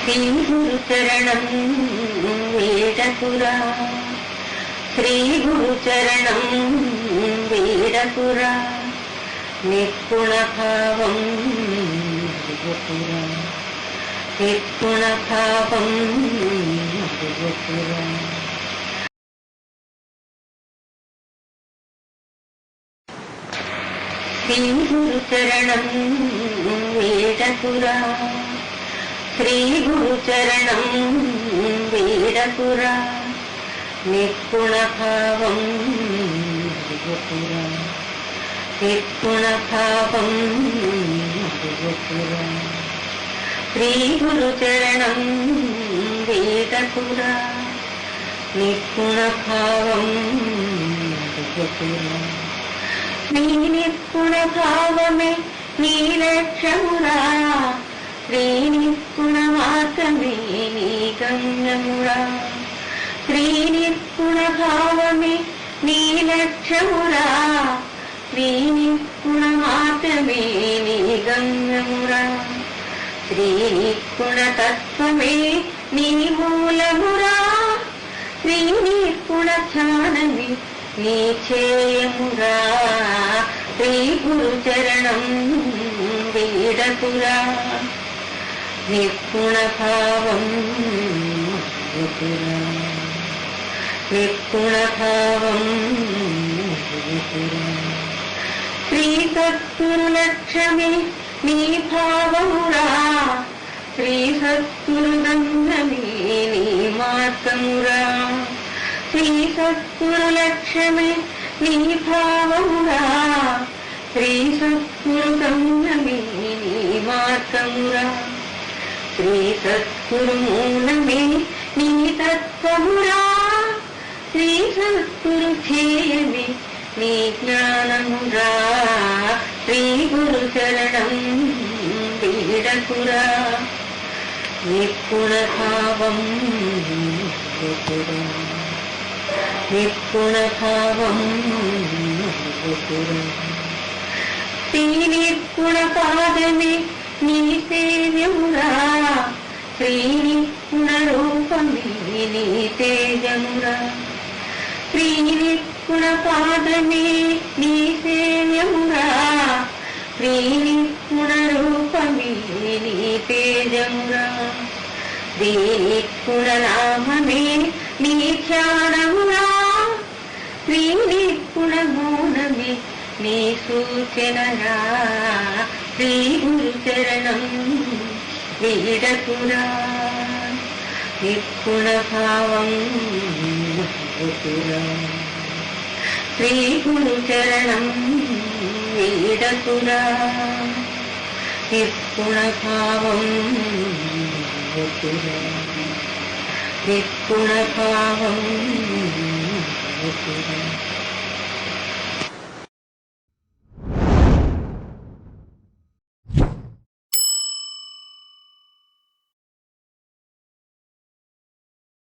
శ్రీ గురు చరణం వీడకురా, శ్రీ గురు చరణం వీడకురా, నిపుణ భావం విడుపురా, నిపుణ భావం విడుపురా. శ్రీ గురు చరణం వీడకురా, శ్రీ గురు చరణం వీడకురా, నిపుణ భావం విడుపురా, నిపుణ భావం విడుపురా. శ్రీ గురు చరణం వీడకురా, నిపుణ భావం విడుపురా. నీ నిపుణ భావమే నీ లక్ష్యమురా, శ్రీ నిపుణ మార్గమే నీ గమ్యమురా. శ్రీ నిపుణ భావమే నీ లక్ష్యమురా, శ్రీ నిపుణ మార్గమే నీ గమ్యమురా. శ్రీ నిపుణ తత్వమే నీ మూలమురా, శ్రీ నిపుణ ధ్యానమే నీ చేయమురా. శ్రీ గురు చరణం వీడకురా, నిపుణ భావం విడుపురా, నిపుణ భావం విడుపురా. శ్రీ సద్గురు లక్ష్యమే నీ భావమురా, శ్రీ సద్గురు గమ్యమే నీ మార్గమురా. శ్రీ సద్గురు లక్ష్యమే నీ భావమురా, శ్రీ సద్గురు గమ్యమే నీ మార్గమురా. శ్రీ సద్గురు మూలమే నీ తత్వమురా, శ్రీ సద్గురు ధ్యేయమే నీ జ్ఞానమురా. శ్రీ గురు చరణం వీడకురా, నిపుణ భావం విడుపురా, నిపుణ భావం విడుపురా. శ్రీ నిపుణ పాదమే నీ సేవ్యమురా, శ్రీ నిపుణ రూపమే నీ తేజమురా. శ్రీ నిపుణ పాదమే నీ సేవ్యమురా, శ్రీ నిపుణ రూపమే నీ తేజమురా. శ్రీ నిపుణ నామమే నీ ధ్యానమురా, శ్రీ నిపుణ మౌనమే నీ సూచనరా. శ్రీ గురు చరణం వీడకురా, నిపుణ భావం విడుపురా. శ్రీ గురు చరణం వీడకురా, నిపుణ భావం విడుపురా, నిపుణ భావం విడుపురా.